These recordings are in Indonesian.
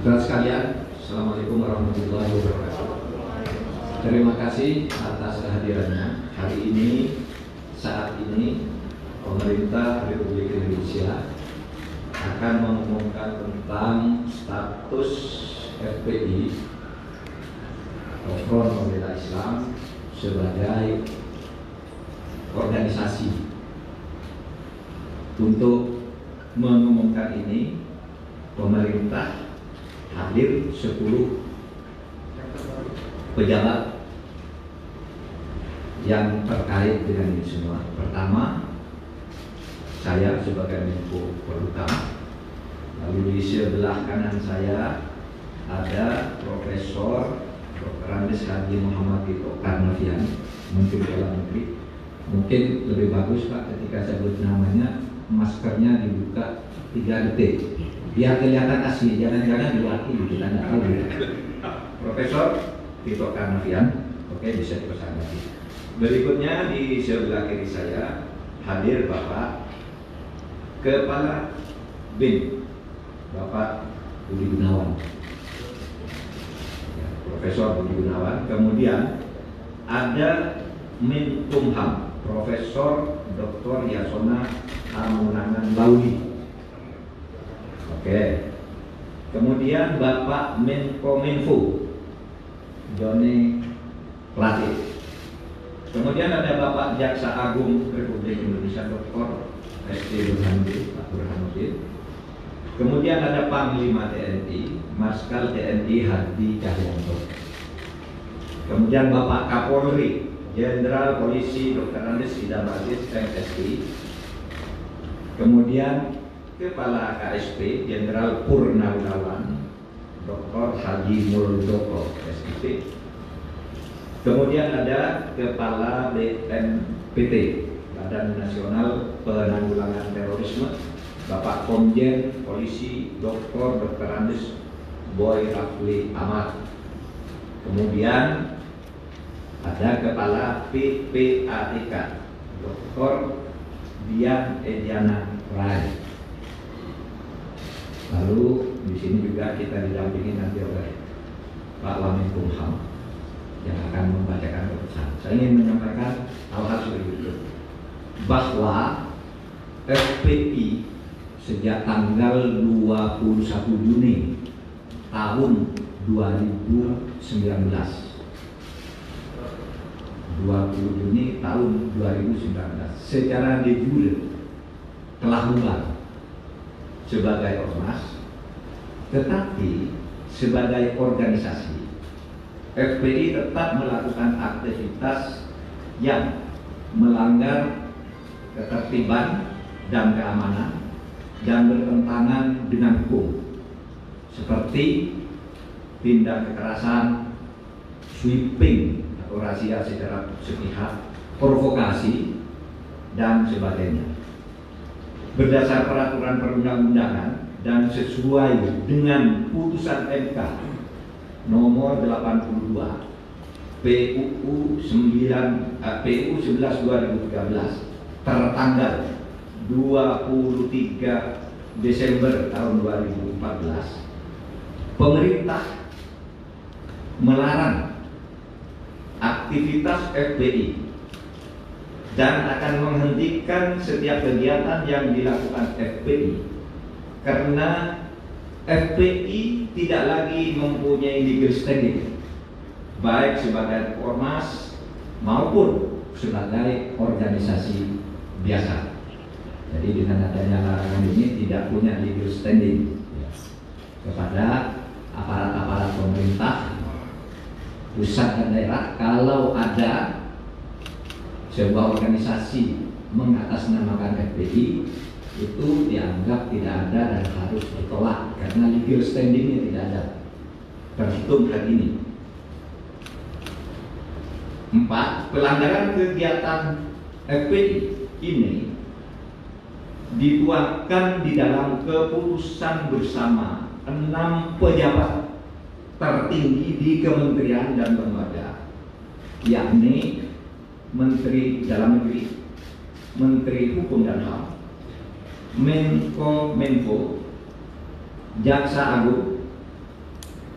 Saudara sekalian, Assalamualaikum warahmatullahi wabarakatuh. Terima kasih atas kehadirannya. Hari ini, saat ini, pemerintah Republik Indonesia akan mengumumkan tentang status FPI Front Pembela Islam sebagai organisasi. Untuk mengumumkan ini, pemerintah hadir 10 pejabat yang terkait dengan ini semua. Pertama, saya sebagai Menko Polhukam, lalu di sebelah kanan saya ada Profesor Dr. Andes Haji Muhammad Tito Karnavian, Menteri Dalam Negeri. Mungkin lebih bagus Pak ketika saya sebut namanya, maskernya dibuka 3 detik biar kelihatan asli, jangan-jangan diwakili, kita nggak tahu. Profesor Tito Karnavian, oke, bisa dipesan lagi. Berikutnya di sebelah kiri saya hadir Bapak Kepala BIN, Bapak Budi Gunawan, ya, Profesor Budi Gunawan. Kemudian ada Menkumham, Profesor Dr. Yasona Hamunangan Laudi. Oke. Kemudian Bapak Menkominfo Joni Plate. Kemudian ada Bapak Jaksa Agung Republik Indonesia Dr. S.T. Burhanuddin, Pak Burhanuddin. Kemudian ada Panglima TNI Marskal TNI Hadi Cahyanto. Kemudian Bapak Kapolri Jenderal Polisi Dr. Andes Idam Aziz MSI. Kemudian Kepala KSP Jenderal Purnawirawan Dr. Haji Muldoko SIP. Kemudian ada Kepala BNPT Badan Nasional Penanggulangan Terorisme Bapak Komjen Polisi Dr. Andes Boy Rafli Ahmad. Kemudian ada Kepala PPATK Dr. Dian Ediana Rai. Lalu di sini juga kita didampingi nanti oleh Pak Wamenkumham yang akan membacakan keputusan. Saya ingin menyampaikan hal-hal seperti itu, bahwa FPI sejak tanggal 21 Juni tahun 2019, 20 Juni tahun 2019 secara de jure telah bubar sebagai ormas, tetapi sebagai organisasi FPI tetap melakukan aktivitas yang melanggar ketertiban dan keamanan dan bertentangan dengan hukum, seperti tindak kekerasan, sweeping atau razia secara sepihak, provokasi, dan sebagainya. Berdasar peraturan perundang-undangan dan sesuai dengan putusan MK nomor 82 PUU 11 2013 tertanggal 23 Desember tahun 2014, pemerintah melarang aktivitas FPI dan akan menghentikan setiap kegiatan yang dilakukan FPI karena FPI tidak lagi mempunyai legal standing baik sebagai ormas maupun sebagai organisasi biasa. Jadi dengan adanya larangan ini tidak punya legal standing kepada aparat-aparat pemerintah pusat dan daerah. Kalau ada sebuah organisasi mengatasnamakan FPI, itu dianggap tidak ada dan harus ditolak karena legal standingnya tidak ada. Terhitung hari ini. 4. Pelanggaran kegiatan FPI ini dituangkan di dalam keputusan bersama 6 pejabat tertinggi di kementerian dan lembaga, yakni Menteri Dalam Negeri, Menteri Hukum dan HAM, Menko, Jaksa Agung,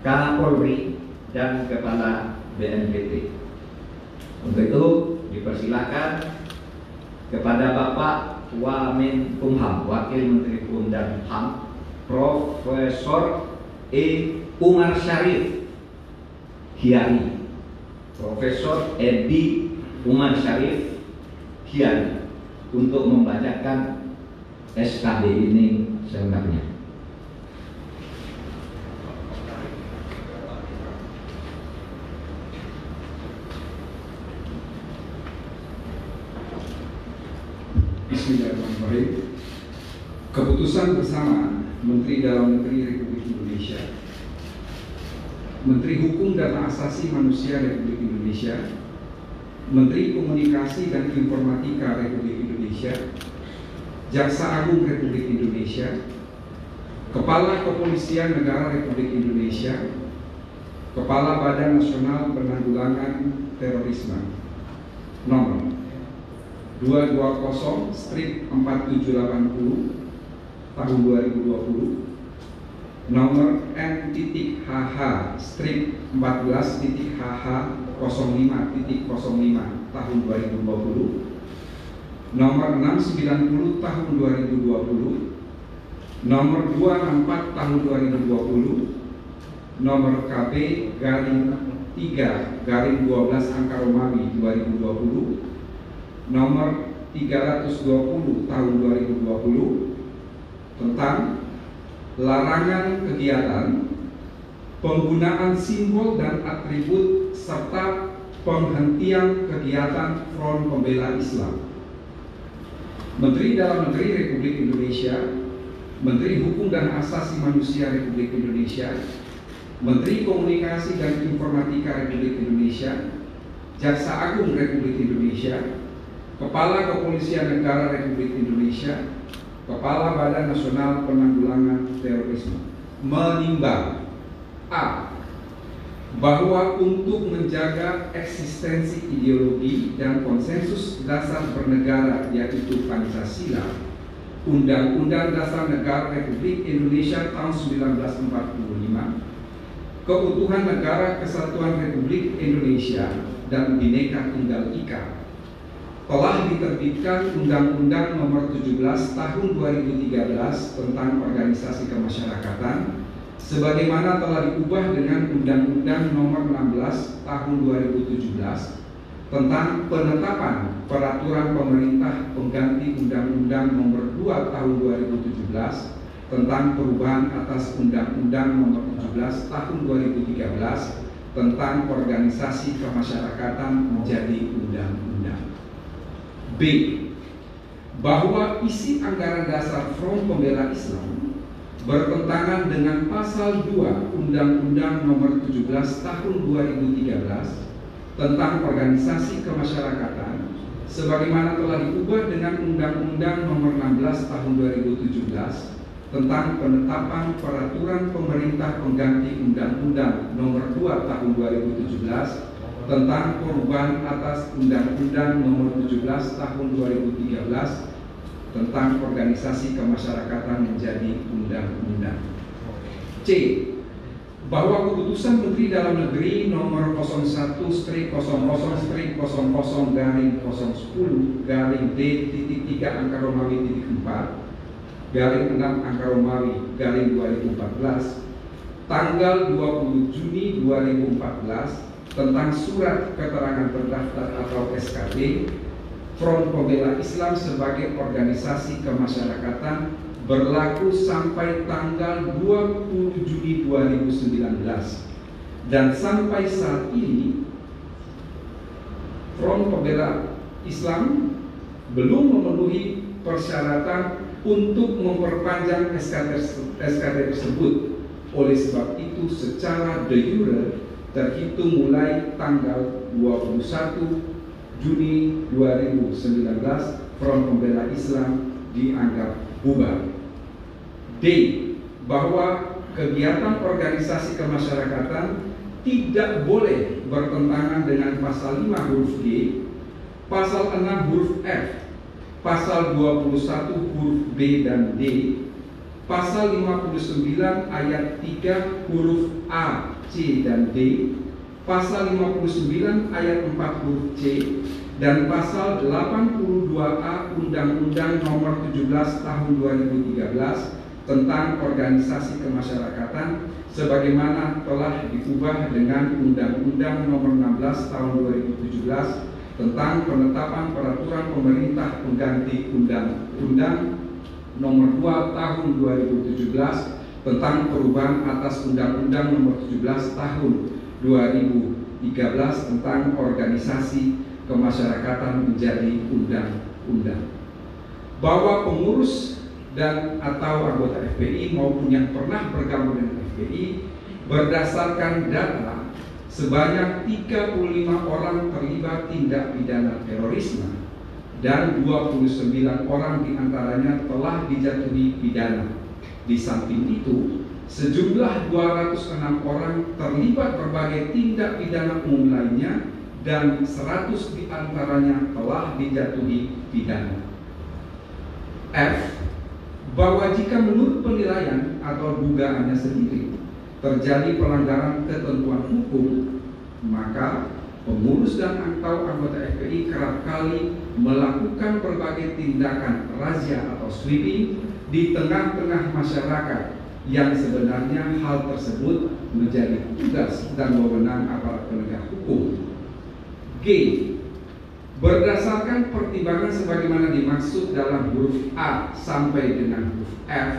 Kapolri, dan Kepala BNPT. Untuk itu dipersilakan kepada Bapak Wamenkumham, Wakil Menteri Hukum dan HAM, Profesor Umar Syarif Hiari, Profesor Edi Umar Syarif Hiari, untuk membacakan SKB ini selengkapnya. Bismillahirrahmanirrahim. Keputusan bersama Menteri Dalam Negeri Republik Indonesia, Menteri Hukum dan Asasi Manusia Republik Indonesia, Menteri Komunikasi dan Informatika Republik Indonesia, Jaksa Agung Republik Indonesia, Kepala Kepolisian Negara Republik Indonesia, Kepala Badan Nasional Penanggulangan Terorisme nomor 220/4780 tahun 2020, nomor N.HH/14.HH05.05 tahun 2020, nomor 690 tahun 2020, nomor 264 tahun 2020, nomor KB-3/12 angka Romawi 2020, nomor 320 tahun 2020 tentang larangan kegiatan, penggunaan simbol dan atribut serta penghentian kegiatan Front Pembela Islam. Menteri Dalam Negeri Republik Indonesia, Menteri Hukum dan Asasi Manusia Republik Indonesia, Menteri Komunikasi dan Informatika Republik Indonesia, Jaksa Agung Republik Indonesia, Kepala Kepolisian Negara Republik Indonesia, Kepala Badan Nasional Penanggulangan Terorisme menimbang: A. Bahwa untuk menjaga eksistensi ideologi dan konsensus dasar bernegara, yaitu Pancasila, Undang-Undang Dasar Negara Republik Indonesia tahun 1945, Keutuhan Negara Kesatuan Republik Indonesia, dan Bhinneka Tunggal Ika, telah diterbitkan Undang-Undang Nomor 17 Tahun 2013 tentang Organisasi Kemasyarakatan, sebagaimana telah diubah dengan Undang-Undang Nomor 16 Tahun 2017 tentang penetapan peraturan pemerintah pengganti Undang-Undang Nomor 2 Tahun 2017 tentang perubahan atas Undang-Undang Nomor 17 Tahun 2013 tentang Organisasi Kemasyarakatan menjadi undang-undang. B. Bahwa isi anggaran dasar Front Pembela Islam bertentangan dengan pasal 2 Undang-Undang Nomor 17 Tahun 2013 tentang Organisasi Kemasyarakatan, sebagaimana telah diubah dengan Undang-Undang Nomor 16 Tahun 2017 tentang penetapan peraturan pemerintah pengganti Undang-Undang Nomor 2 Tahun 2017 tentang perubahan atas Undang-Undang Nomor 17 Tahun 2013 tentang Organisasi Kemasyarakatan menjadi undang-undang. C. Bahwa keputusan Menteri Dalam Negeri Nomor 01/00/010/D-3 angka Romawi /4/6 angka Romawi /2014 tanggal 20 Juni 2014 tentang Surat Keterangan Terdaftar atau SKT Front Pembela Islam sebagai organisasi kemasyarakatan berlaku sampai tanggal 20 Juni 2019, dan sampai saat ini Front Pembela Islam belum memenuhi persyaratan untuk memperpanjang SKT tersebut. Oleh sebab itu, secara de jure terhitung mulai tanggal 21 Juni 2019, Front Pembela Islam dianggap bubar. D. Bahwa kegiatan organisasi kemasyarakatan tidak boleh bertentangan dengan pasal 5 huruf G, pasal 6 huruf F, pasal 21 huruf B dan D, pasal 59 ayat 3 huruf A C dan D, pasal 59 ayat 4 huruf C, dan pasal 82A Undang-Undang Nomor 17 Tahun 2013 tentang Organisasi Kemasyarakatan sebagaimana telah diubah dengan Undang-Undang Nomor 16 Tahun 2017 tentang penetapan peraturan pemerintah pengganti Undang-Undang Nomor 2 Tahun 2017 tentang perubahan atas Undang-Undang Nomor 17 Tahun 2013 tentang organisasi kemasyarakatan menjadi undang-undang. Bahwa pengurus dan atau anggota FPI maupun yang pernah bergabung dengan FPI berdasarkan data sebanyak 35 orang terlibat tindak pidana terorisme dan 29 orang diantaranya telah dijatuhi pidana. Di samping itu, sejumlah 206 orang terlibat berbagai tindak pidana umum lainnya dan 100 diantaranya telah dijatuhi pidana. F. Bahwa jika menurut penilaian atau dugaannya sendiri terjadi pelanggaran ketentuan hukum, maka pengurus dan atau anggota FPI kerap kali melakukan berbagai tindakan razia atau sweeping di tengah-tengah masyarakat yang sebenarnya hal tersebut menjadi tugas dan wewenang aparat penegak hukum. G. Berdasarkan pertimbangan sebagaimana dimaksud dalam huruf A sampai dengan huruf F,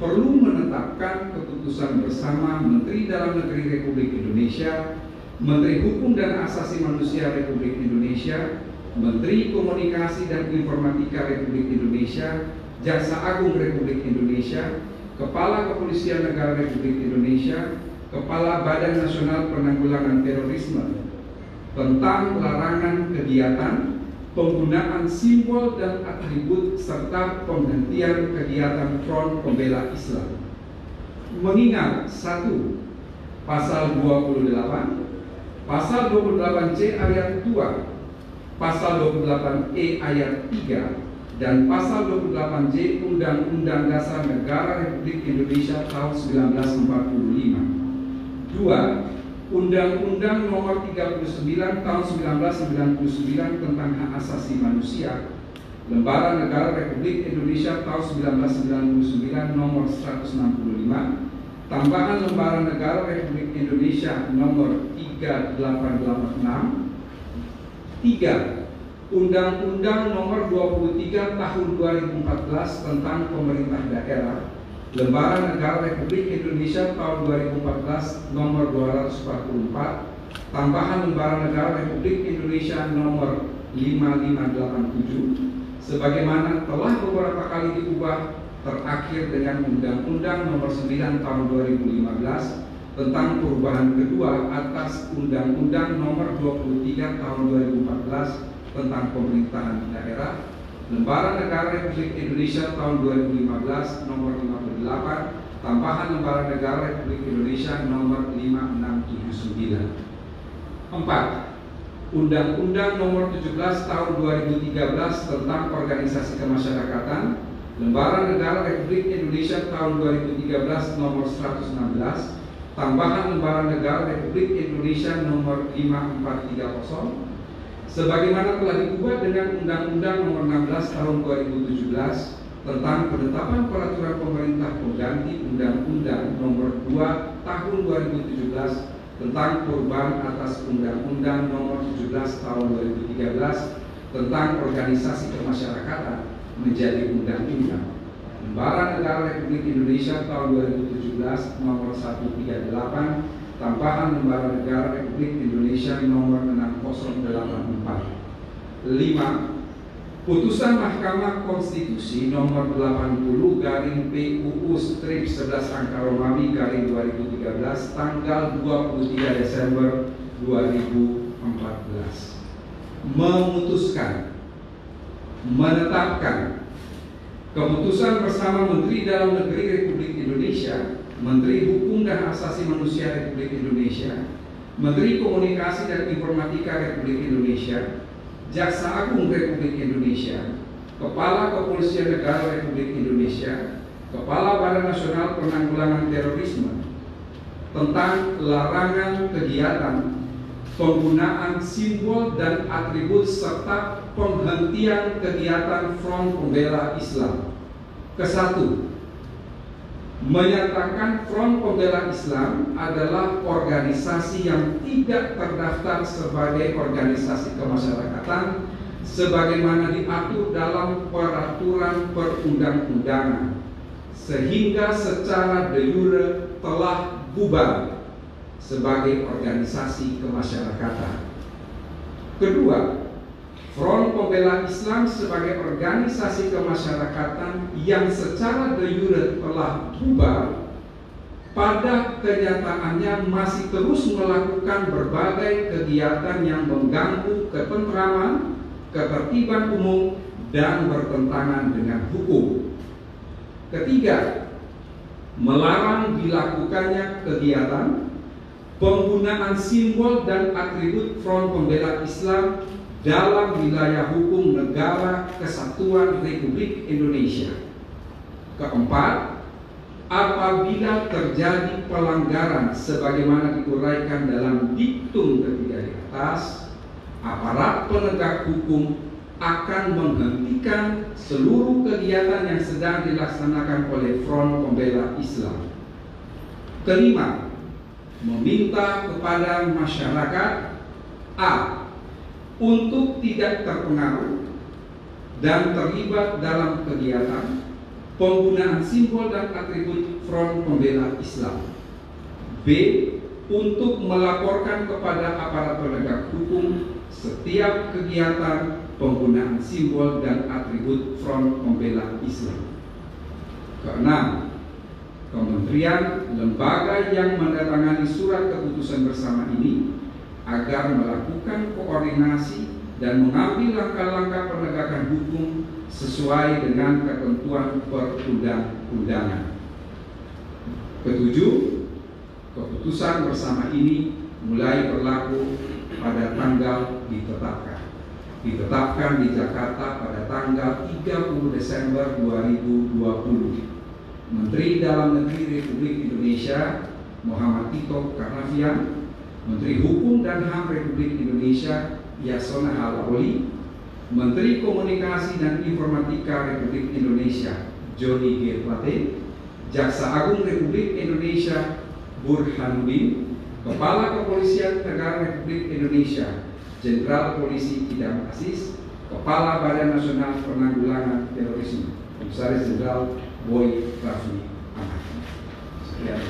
perlu menetapkan keputusan bersama Menteri Dalam Negeri Republik Indonesia, Menteri Hukum dan Asasi Manusia Republik Indonesia, Menteri Komunikasi dan Informatika Republik Indonesia, Jaksa Agung Republik Indonesia, Kepala Kepolisian Negara Republik Indonesia, Kepala Badan Nasional Penanggulangan Terorisme tentang larangan kegiatan, penggunaan simbol dan atribut serta penghentian kegiatan Front Pembela Islam. Mengingat 1. Pasal 28, Pasal 28C ayat 2, Pasal 28E ayat 3, dan Pasal 28J Undang-Undang Dasar Negara Republik Indonesia tahun 1945. 2. Undang-Undang Nomor 39 Tahun 1999 tentang Hak Asasi Manusia, Lembaran Negara Republik Indonesia tahun 1999 Nomor 165, Tambahan Lembaran Negara Republik Indonesia Nomor 3886. 3. Undang-Undang Nomor 23 Tahun 2014 tentang Pemerintah Daerah, Lembaran Negara Republik Indonesia tahun 2014 Nomor 244, Tambahan Lembaran Negara Republik Indonesia Nomor 5587, sebagaimana telah beberapa kali diubah terakhir dengan Undang-Undang Nomor 9 Tahun 2015 tentang perubahan kedua atas Undang-Undang Nomor 23 Tahun 2014 tentang Pemerintahan Daerah, Lembaran Negara Republik Indonesia tahun 2015 Nomor 58, Tambahan Lembaran Negara Republik Indonesia Nomor 5679. 4. Undang-Undang Nomor 17 Tahun 2013 tentang Organisasi Kemasyarakatan, Lembaran Negara Republik Indonesia tahun 2013 Nomor 116, Tambahan Lembaran Negara Republik Indonesia Nomor 5430, sebagaimana telah diubah dengan Undang-Undang Nomor 16 Tahun 2017 tentang penetapan peraturan pemerintah pengganti Undang-Undang Nomor 2 Tahun 2017 tentang perubahan atas Undang-Undang Nomor 17 Tahun 2013 tentang Organisasi Kemasyarakatan menjadi undang-undang. Lembaran Negara Republik Indonesia tahun 2017 Nomor 138, Tambahan Lembaran Negara Republik Indonesia Nomor 6084. 5. Putusan Mahkamah Konstitusi Nomor 80/PUU/11/Romawi/2013 tanggal 23 Desember 2014 memutuskan menetapkan keputusan bersama Menteri Dalam Negeri Republik Indonesia, Menteri Hukum dan Asasi Manusia Republik Indonesia, Menteri Komunikasi dan Informatika Republik Indonesia, Jaksa Agung Republik Indonesia, Kepala Kepolisian Negara Republik Indonesia, Kepala Badan Nasional Penanggulangan Terorisme, tentang larangan kegiatan, penggunaan simbol dan atribut serta penghentian kegiatan Front Pembela Islam. Kesatu, menyatakan Front Pembela Islam adalah organisasi yang tidak terdaftar sebagai organisasi kemasyarakatan sebagaimana diatur dalam peraturan perundang-undangan, sehingga secara de jure telah bubar sebagai organisasi kemasyarakatan. Kedua, Front Pembela Islam sebagai organisasi kemasyarakatan yang secara de jure telah bubar, pada kenyataannya masih terus melakukan berbagai kegiatan yang mengganggu ketentraman, ketertiban umum, dan bertentangan dengan hukum. Ketiga, melarang dilakukannya kegiatan, penggunaan simbol dan atribut Front Pembela Islam dalam wilayah hukum Negara Kesatuan Republik Indonesia. Keempat, apabila terjadi pelanggaran sebagaimana diuraikan dalam diktum ketiga di atas, aparat penegak hukum akan menghentikan seluruh kegiatan yang sedang dilaksanakan oleh Front Pembela Islam. Kelima, meminta kepada masyarakat A. untuk tidak terpengaruh dan terlibat dalam kegiatan penggunaan simbol dan atribut Front Pembela Islam. B. untuk melaporkan kepada aparat penegak hukum setiap kegiatan penggunaan simbol dan atribut Front Pembela Islam. Keenam, kementerian lembaga yang menandatangani surat keputusan bersama ini agar melakukan koordinasi dan mengambil langkah-langkah penegakan hukum sesuai dengan ketentuan perundang-undangan. Ketujuh, keputusan bersama ini mulai berlaku pada tanggal ditetapkan di Jakarta pada tanggal 30 Desember 2020. Menteri Dalam Negeri Republik Indonesia Muhammad Tito Karnavian, Menteri Hukum dan HAM Republik Indonesia Yasona Halaoli, Menteri Komunikasi dan Informatika Republik Indonesia Johnny G. Plate, Jaksa Agung Republik Indonesia Burhanuddin, Kepala Kepolisian Negara Republik Indonesia Jenderal Polisi Idam Aziz, Kepala Badan Nasional Penanggulangan Terorisme Komisaris Jenderal Boy Rafli Ahmad. Sekian.